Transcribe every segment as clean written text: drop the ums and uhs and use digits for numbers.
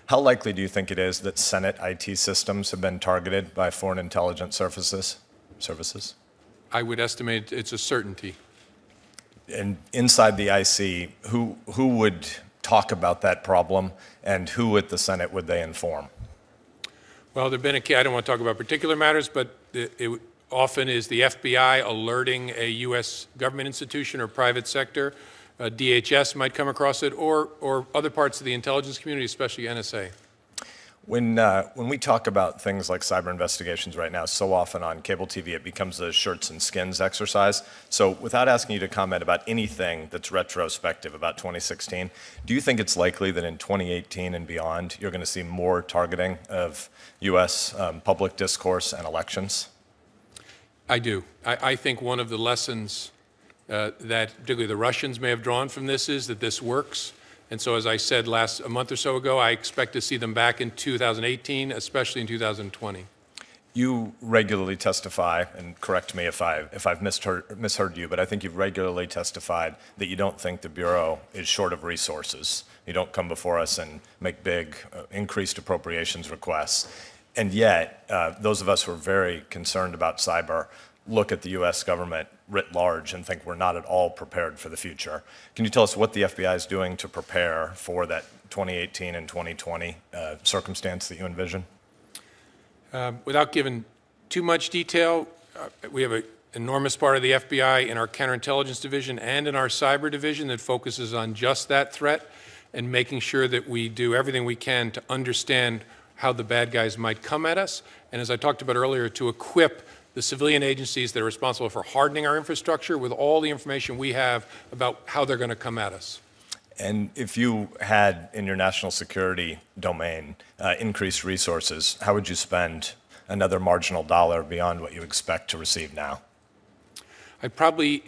How likely do you think it is that Senate IT systems have been targeted by foreign intelligence services? I would estimate it's a certainty. And inside the IC, who would talk about that problem, and who at the Senate would they inform? Well, there have been I don't want to talk about particular matters, but it often is the FBI alerting a U.S. government institution or private sector. DHS might come across it, or other parts of the intelligence community, especially NSA. When we talk about things like cyber investigations right now, so often on cable TV it becomes a shirts and skins exercise. So without asking you to comment about anything that's retrospective about 2016, do you think it's likely that in 2018 and beyond you're going to see more targeting of U.S. Public discourse and elections? I do. I think one of the lessons that particularly the Russians may have drawn from this is that this works. And so, as I said a month or so ago, I expect to see them back in 2018, especially in 2020. You regularly testify, and correct me if I've misheard you, but I think you've regularly testified that you don't think the Bureau is short of resources. You don't come before us and make big increased appropriations requests. And yet, those of us who are very concerned about cyber look at the U.S. government writ large and think we're not at all prepared for the future. Can you tell us what the FBI is doing to prepare for that 2018 and 2020 circumstance that you envision? Without giving too much detail, we have an enormous part of the FBI in our counterintelligence division and in our cyber division that focuses on just that threat and making sure that we do everything we can to understand how the bad guys might come at us, and as I talked about earlier, to equip the civilian agencies that are responsible for hardening our infrastructure with all the information we have about how they're going to come at us. And if you had, in your national security domain, increased resources, how would you spend another marginal dollar beyond what you expect to receive now? I'd probably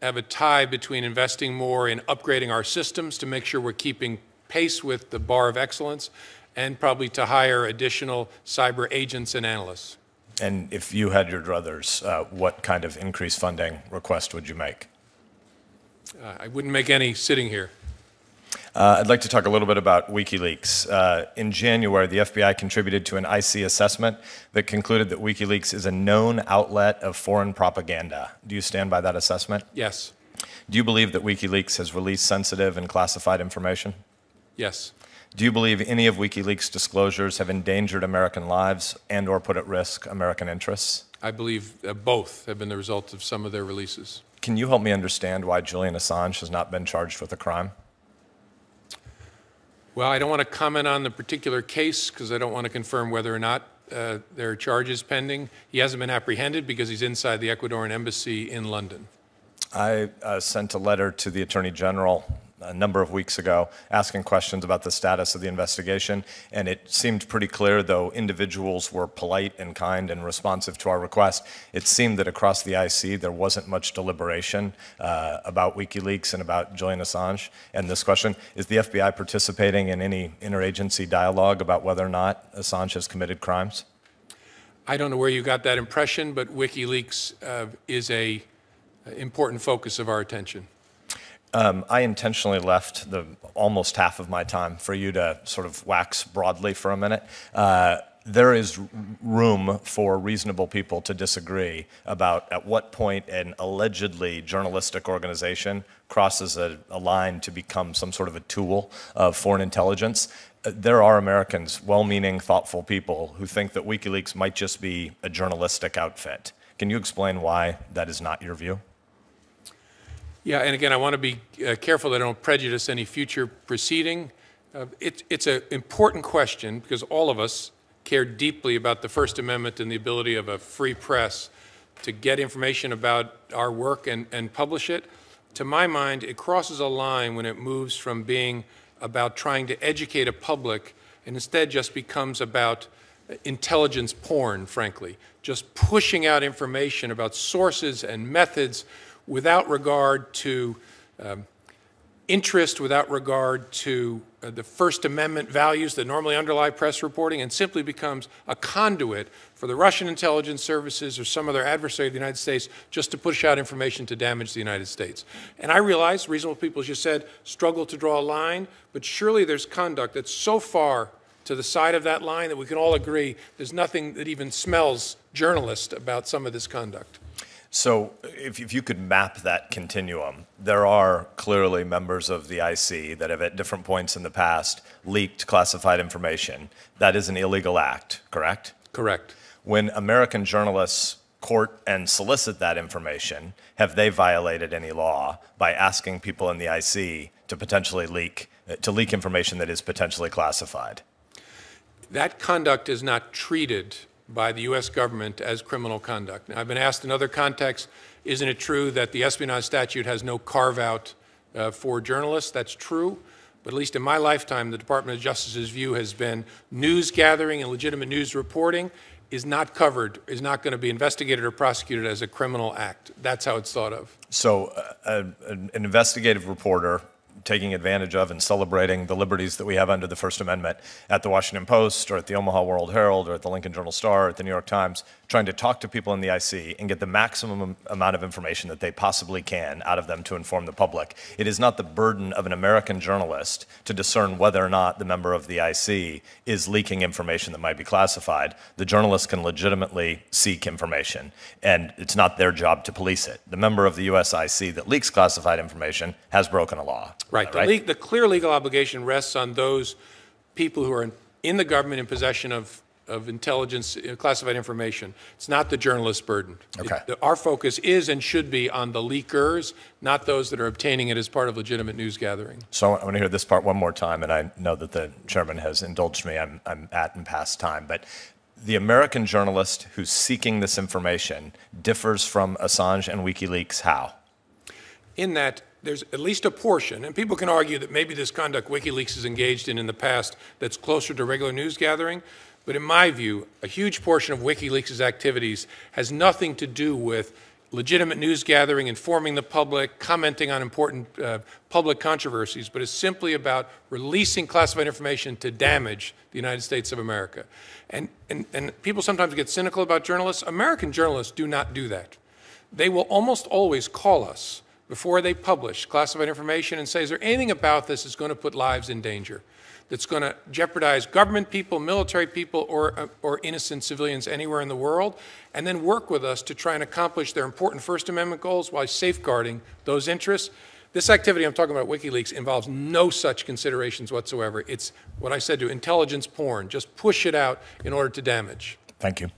have a tie between investing more in upgrading our systems to make sure we're keeping pace with the bar of excellence, and probably to hire additional cyber agents and analysts. And if you had your druthers, what kind of increased funding request would you make? I wouldn't make any sitting here. I'd like to talk a little bit about WikiLeaks. In January, the FBI contributed to an IC assessment that concluded that WikiLeaks is a known outlet of foreign propaganda. Do you stand by that assessment? Yes. Do you believe that WikiLeaks has released sensitive and classified information? Yes. Do you believe any of WikiLeaks' disclosures have endangered American lives and or put at risk American interests? I believe both have been the result of some of their releases. Can you help me understand why Julian Assange has not been charged with a crime? Well, I don't want to comment on the particular case because I don't want to confirm whether or not there are charges pending. He hasn't been apprehended because he's inside the Ecuadorian embassy in London. I sent a letter to the Attorney General a number of weeks ago asking questions about the status of the investigation, and it seemed pretty clear, though individuals were polite and kind and responsive to our request, it seemed that across the IC there wasn't much deliberation about WikiLeaks and about Julian Assange. And this question, is the FBI participating in any interagency dialogue about whether or not Assange has committed crimes? I don't know where you got that impression, but WikiLeaks is an important focus of our attention. I intentionally left almost half of my time for you to sort of wax broadly for a minute. There is room for reasonable people to disagree about at what point an allegedly journalistic organization crosses a line to become some sort of a tool of foreign intelligence. There are Americans, well-meaning, thoughtful people who think that WikiLeaks might just be a journalistic outfit. Can you explain why that is not your view? Yeah, and again, I want to be careful that I don't prejudice any future proceeding. It's an important question because all of us care deeply about the First Amendment and the ability of a free press to get information about our work and publish it. To my mind, it crosses a line when it moves from being about trying to educate a public and instead just becomes about intelligence porn, frankly, just pushing out information about sources and methods without regard to interest without regard to the First Amendment values that normally underlie press reporting, and simply becomes a conduit for the Russian intelligence services or some other adversary of the United States just to push out information to damage the United States. And I realize reasonable people, as you said, struggle to draw a line, but surely there's conduct that's so far to the side of that line that we can all agree there's nothing that even smells journalist about some of this conduct. So if you could map that continuum, there are clearly members of the IC that have at different points in the past leaked classified information. That is an illegal act, correct? Correct. When American journalists court and solicit that information, have they violated any law by asking people in the IC to potentially leak information that is potentially classified? That conduct is not treated by the U.S. government as criminal conduct. Now, I've been asked in other contexts, isn't it true that the espionage statute has no carve-out for journalists? That's true, but at least in my lifetime, the Department of Justice's view has been news gathering and legitimate news reporting is not covered, is not going to be investigated or prosecuted as a criminal act. That's how it's thought of. So an investigative reporter taking advantage of and celebrating the liberties that we have under the First Amendment at the Washington Post or at the Omaha World Herald or at the Lincoln Journal-Star or at the New York Times, trying to talk to people in the IC and get the maximum amount of information that they possibly can out of them to inform the public. It is not the burden of an American journalist to discern whether or not the member of the IC is leaking information that might be classified. The journalist can legitimately seek information, and it's not their job to police it. The member of the US IC that leaks classified information has broken a law. Right. The clear legal obligation rests on those people who are in the government in possession of intelligence, classified information. It's not the journalist's burden. Okay. Our focus is and should be on the leakers, not those that are obtaining it as part of legitimate news gathering. So I want to hear this part one more time, and I know that the chairman has indulged me. I'm at and past time, but the American journalist who's seeking this information differs from Assange and WikiLeaks how? In that there's at least a portion, and people can argue that maybe this conduct WikiLeaks has engaged in the past that's closer to regular news gathering, but in my view, a huge portion of WikiLeaks' activities has nothing to do with legitimate news gathering, informing the public, commenting on important public controversies, but is simply about releasing classified information to damage the United States of America. And people sometimes get cynical about journalists. American journalists do not do that. They will almost always call us before they publish classified information and say, is there anything about this that's going to put lives in danger, that's going to jeopardize government people, military people, or innocent civilians anywhere in the world, and then work with us to try and accomplish their important First Amendment goals while safeguarding those interests. This activity I'm talking about, WikiLeaks, involves no such considerations whatsoever. It's what I said to intelligence porn. Just push it out in order to damage. Thank you.